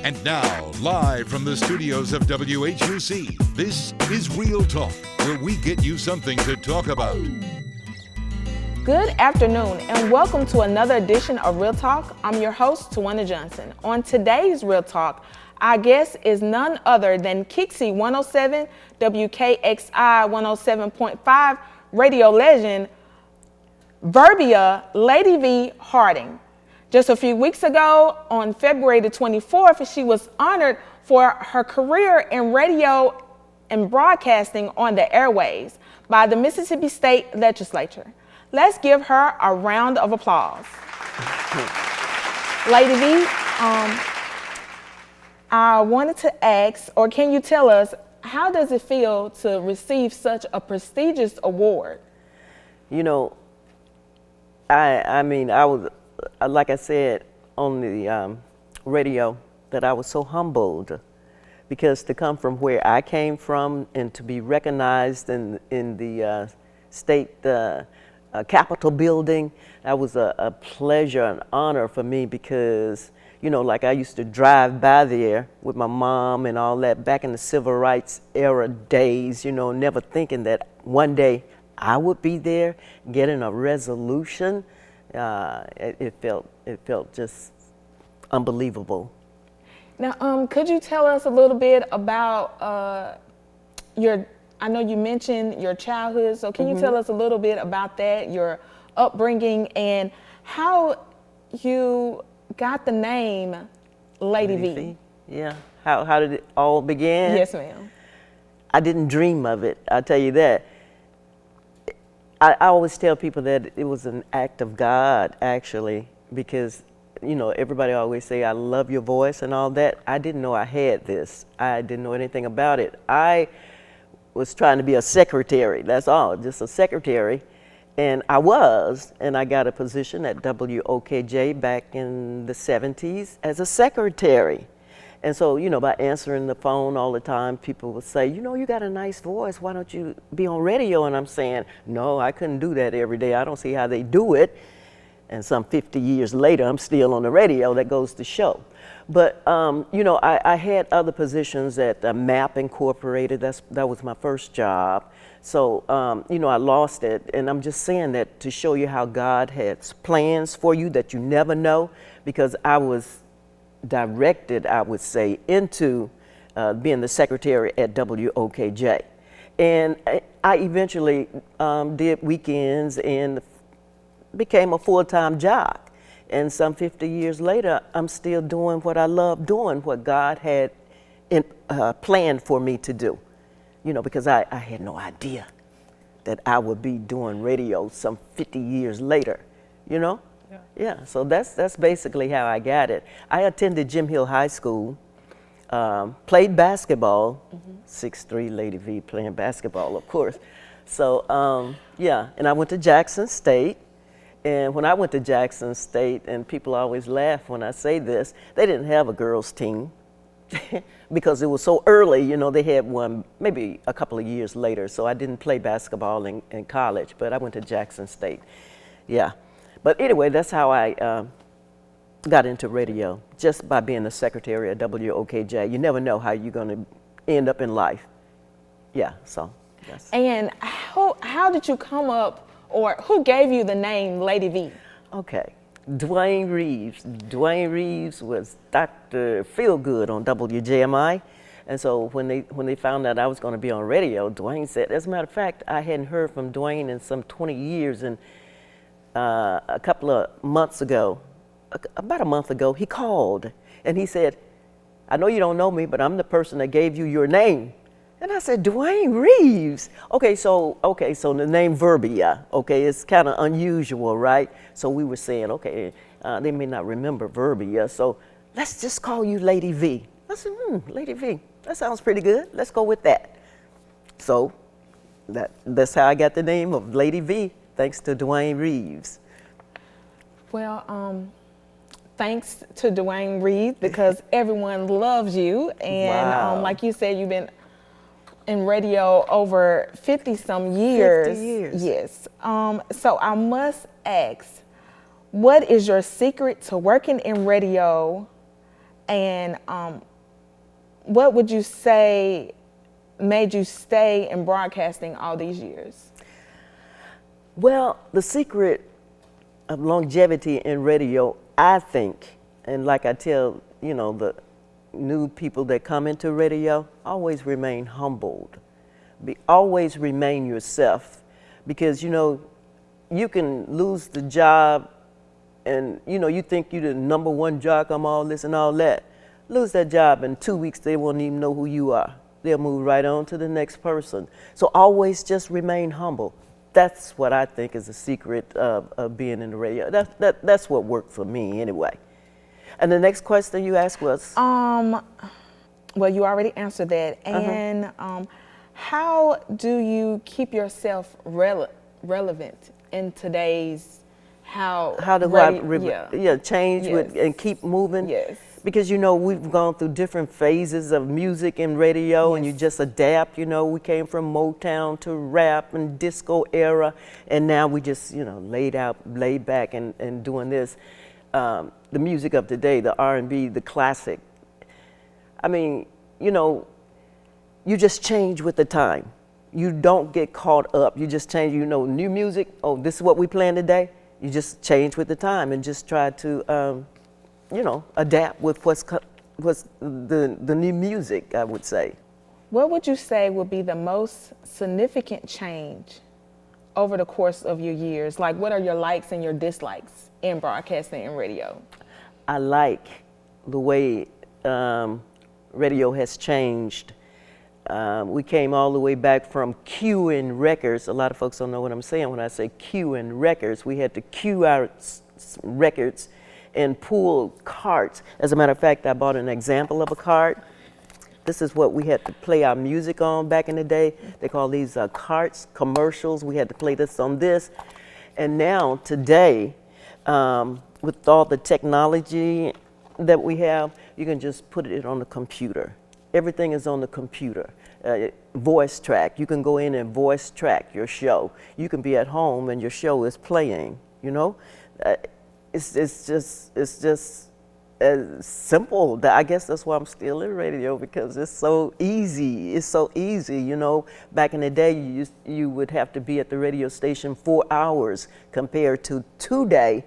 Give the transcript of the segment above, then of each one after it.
And now, live from the studios of WHUC, this is Real Talk, where we get you something to talk about. Good afternoon, and welcome to another edition of Real Talk. I'm your host, Tewana Johnson. On today's Real Talk, our guest is none other than Kixie 107, WKXI 107.5 radio legend, Verbia Lady V Harden. Just a few weeks ago, on February the 24th, she was honored for her career in radio and broadcasting on the airwaves by the Mississippi State Legislature. Let's give her a round of applause. Lady V, I wanted to ask, or can you tell us, how does it feel to receive such a prestigious award? You know, I was, like I said on the radio, that I was so humbled because to come from where I came from and to be recognized in the state Capitol building, that was a pleasure and honor for me because, you know, like I used to drive by there with my mom and all that back in the civil rights era days, you know, never thinking that one day I would be there getting a resolution. It felt just unbelievable. Now, could you tell us a little bit about I know you mentioned your childhood, so can you tell us a little bit about that, your upbringing, and how you got the name Lady V? Yeah, how did it all begin? Yes, ma'am. I didn't dream of it, I'll tell you that. I always tell people that it was an act of God, actually, because, you know, everybody always say, I love your voice and all that. I didn't know I had this. I didn't know anything about it. I was trying to be a secretary, that's all, just a secretary. And I got a position at WOKJ back in the 70s as a secretary. And so, you know, by answering the phone all the time, people would say, you know, you got a nice voice, why don't you be on radio? And I'm saying, no, I couldn't do that every day. I don't see how they do it. And some 50 years later, I'm still on the radio. That goes to show. But, you know, I had other positions at MAP Incorporated. That was my first job. So, you know, I lost it. And I'm just saying that to show you how God has plans for you that you never know, because I was directed, I would say, into being the secretary at WOKJ. And I eventually did weekends and became a full-time job. And some 50 years later, I'm still doing what I love doing, what God had planned for me to do. You know, because I had no idea that I would be doing radio some 50 years later, you know? Yeah, so that's basically how I got it. I attended Jim Hill High School, played basketball, 6'3" Lady V playing basketball, of course. So, yeah, and I went to Jackson State. And when I went to Jackson State, and people always laugh when I say this, they didn't have a girls' team because it was so early. You know, they had one maybe a couple of years later. So I didn't play basketball in college, but I went to Jackson State. Yeah. But anyway, that's how I got into radio, just by being the secretary at WOKJ. You never know how you're going to end up in life. Yeah, so yes. And how did you come up, or who gave you the name Lady V? Okay, Dwayne Reeves. Dwayne Reeves was Dr. Feelgood on WJMI. And so when they found out I was going to be on radio, Dwayne said, as a matter of fact, I hadn't heard from Dwayne in some 20 years, and a couple of months ago, about a month ago, he called and he said, I know you don't know me, but I'm the person that gave you your name. And I said, Dwayne Reeves. Okay, so the name Verbia, okay, it's kind of unusual, right? So we were saying, okay, they may not remember Verbia, so let's just call you Lady V. I said, Lady V, that sounds pretty good. Let's go with that. So that's how I got the name of Lady V. Thanks to Dwayne Reeves. Well, thanks to Dwayne Reeves, because everyone loves you. And Wow. like you said, you've been in radio over 50-some years. 50 years. Yes. So I must ask, what is your secret to working in radio And what would you say made you stay in broadcasting all these years? Well, the secret of longevity in radio, I think, and like I tell, the new people that come into radio, always remain humbled. Always remain yourself, because, you can lose the job and, you think you're the number one jock, I'm all this and all that. Lose that job in 2 weeks, they won't even know who you are. They'll move right on to the next person. So always just remain humble. That's what I think is the secret of being in the radio. That's what worked for me anyway. And the next question you asked was? Well, you already answered that. And how do you keep yourself relevant in today's how do I change with and keep moving? Yes. Because we've gone through different phases of music and radio, and you just adapt. We came from Motown to rap and disco era, and now we just laid back and doing this. The music of today, the R&B, the classic. I mean, you just change with the time. You don't get caught up. You just change. New music. Oh, this is what we playing today. You just change with the time and just try to, adapt with what's the new music, I would say. What would you say would be the most significant change over the course of your years? Like, what are your likes and your dislikes in broadcasting and radio? I like the way radio has changed. We came all the way back from queuing records. A lot of folks don't know what I'm saying when I say queuing records. We had to queue our records and pull carts. As a matter of fact, I bought an example of a cart. This is what we had to play our music on back in the day. They call these carts, commercials. We had to play this on this. And now, today, with all the technology that we have, you can just put it on the computer. Everything is on the computer. Voice track. You can go in and voice track your show. You can be at home and your show is playing. It's just as simple. I guess that's why I'm still in radio, because it's so easy. It's so easy. Back in the day, you would have to be at the radio station 4 hours, compared to today,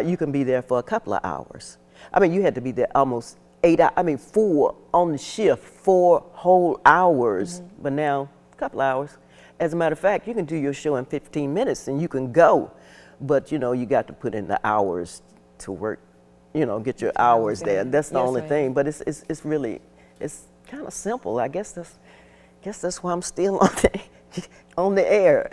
you can be there for a couple of hours. I mean, you had to be there almost 8 hours. I mean, 4 on the shift, 4 whole hours. But now, a couple hours. As a matter of fact, you can do your show in 15 minutes and you can go. But you got to put in the hours to work. Get your hours there. That's the only thing. But it's really kind of simple. I guess that's why I'm still on the air.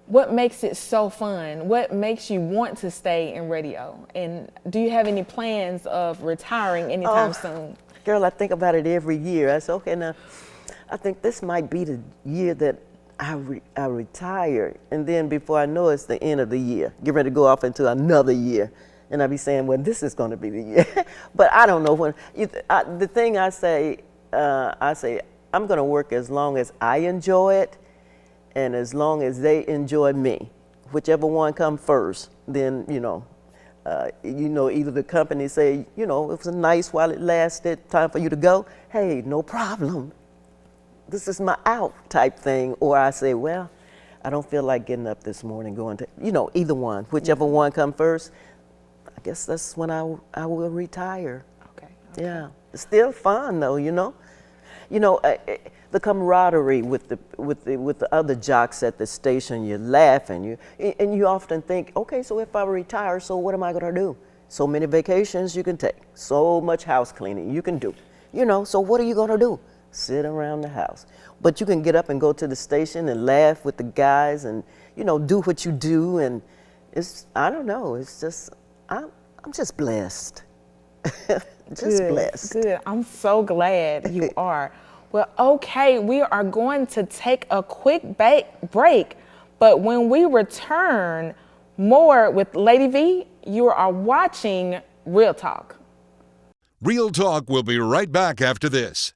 What makes it so fun? What makes you want to stay in radio? And do you have any plans of retiring anytime soon? Girl, I think about it every year. I say, okay, now, I think this might be the year that I retire. And then before I know it, it's the end of the year. Get ready to go off into another year. And I'll be saying, well, this is going to be the year. But I don't know when. The thing I say, I'm going to work as long as I enjoy it, and as long as they enjoy me. Whichever one come first, then, either the company say, it was nice while it lasted, time for you to go. Hey, no problem. This is my out type thing. Or I say, well, I don't feel like getting up this morning going to, either one. Whichever one come first, I guess that's when I will retire. Okay. Yeah. It's still fun though, the camaraderie with the other jocks at the station. You're laughing, and you often think, okay, so if I retire, so what am I gonna do? So many vacations you can take, so much house cleaning you can do, so what are you gonna do? Sit around the house. But you can get up and go to the station and laugh with the guys and do what you do, and I don't know, it's just I'm just blessed. Blessed. Good. I'm so glad you are. Well, okay, we are going to take a quick break, but when we return, more with Lady V. You are watching Real Talk. Real Talk will be right back after this.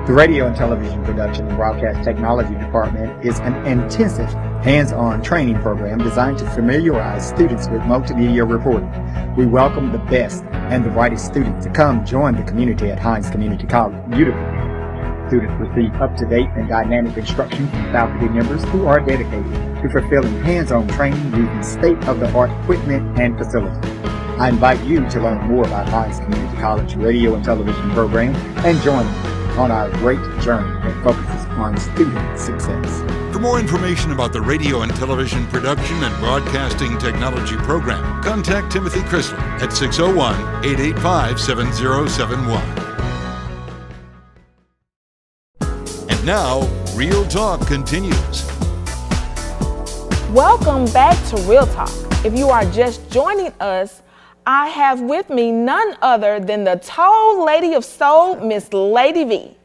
The Radio and Television Production and Broadcast Technology Department is an intensive, hands-on training program designed to familiarize students with multimedia reporting. We welcome the best and the brightest students to come join the community at Hines Community College, Utica. Students receive up-to-date and dynamic instruction from faculty members who are dedicated to fulfilling hands-on training using state-of-the-art equipment and facilities. I invite you to learn more about Hines Community College Radio and Television program and join me on our great journey that focuses on student success. For more information about the Radio and Television Production and Broadcasting Technology program, contact Timothy Chrysler at 601-885-7071. And now, Real Talk continues. Welcome back to Real Talk. If you are just joining us, I have with me none other than the tall lady of soul, Miss Lady V.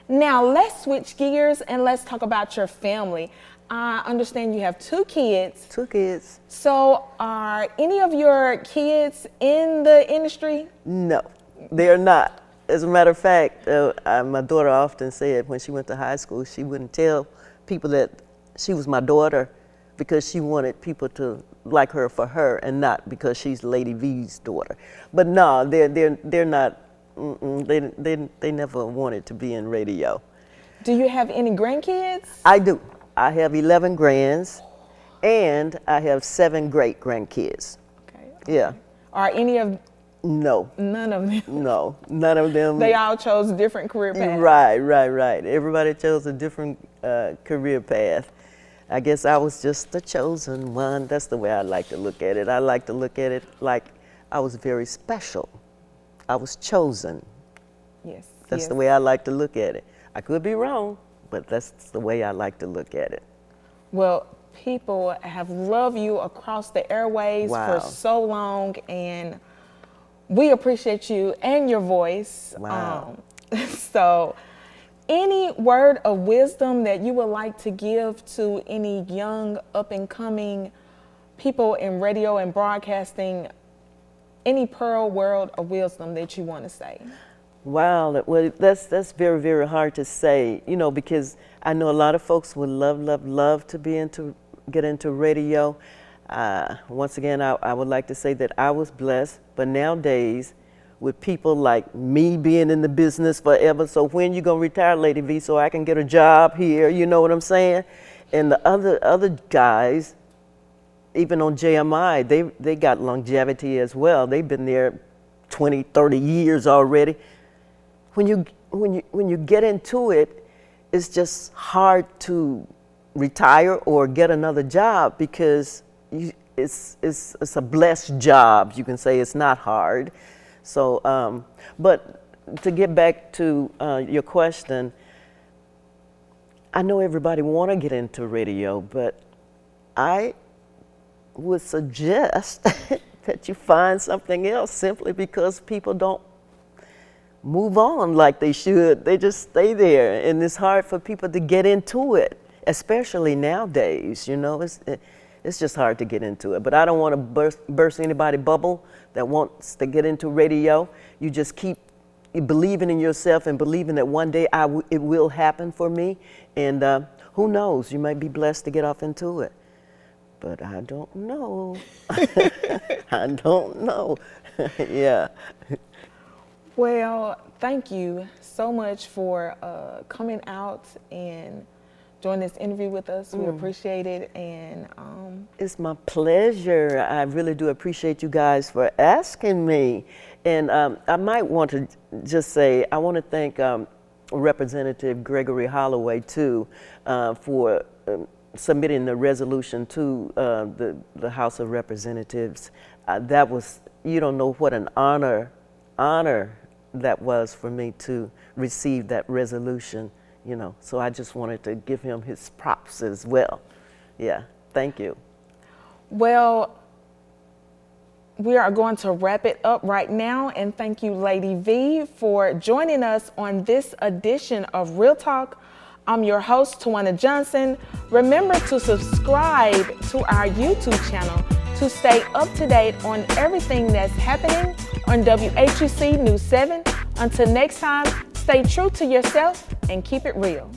Now let's switch gears and let's talk about your family. I understand you have two kids. Two kids. So are any of your kids in the industry? No, they're not. As a matter of fact, my daughter often said when she went to high school, she wouldn't tell people that she was my daughter because she wanted people to like her for her and not because she's Lady V's daughter. But no, they're not. They never wanted to be in radio. Do you have any grandkids? I do. I have 11 grands, and I have 7 great grandkids. Okay. Yeah. Are any of No. none of them? No, none of them. They all chose different career paths. Right. Everybody chose a different career path. I guess I was just the chosen one. That's the way I like to look at it. I like to look at it like I was very special. I was chosen. Yes. That's the way I like to look at it. I could be wrong, but that's the way I like to look at it. Well, people have loved you across the airways Wow. for so long, and we appreciate you and your voice. Wow. So, any word of wisdom that you would like to give to any young, up-and-coming people in radio and broadcasting? Any pearl word of wisdom that you want to say? Wow, well, that's very, very hard to say, because I know a lot of folks would love to get into radio. Once again, I would like to say that I was blessed, but nowadays, with people like me being in the business forever, so when you gonna retire, Lady V, so I can get a job here, you know what I'm saying? And the other guys, even on JMI, they got longevity as well. They've been there 20, 30 years already. When you get into it, it's just hard to retire or get another job because it's a blessed job. You can say it's not hard. So, but to get back to your question, I know everybody want to get into radio, but I would suggest that you find something else simply because people don't move on like they should. They just stay there, and it's hard for people to get into it, especially nowadays. It's just hard to get into it. But I don't want to burst anybody's bubble that wants to get into radio. You just keep believing in yourself and believing that one day it will happen for me. And who knows, you might be blessed to get off into it. But I don't know. I don't know. Yeah. Well, thank you so much for coming out and doing this interview with us. We appreciate it. And it's my pleasure. I really do appreciate you guys for asking me. And I might want to just say, I want to thank Representative Gregory Holloway too for submitting the resolution to the House of Representatives. That was, you don't know what an honor that was for me to receive that resolution, So I just wanted to give him his props as well. Yeah, thank you. Well, we are going to wrap it up right now, and thank you, Lady V, for joining us on this edition of Real Talk. I'm your host, Tewana Johnson. Remember to subscribe to our YouTube channel to stay up to date on everything that's happening on WHUC News 7. Until next time, stay true to yourself and keep it real.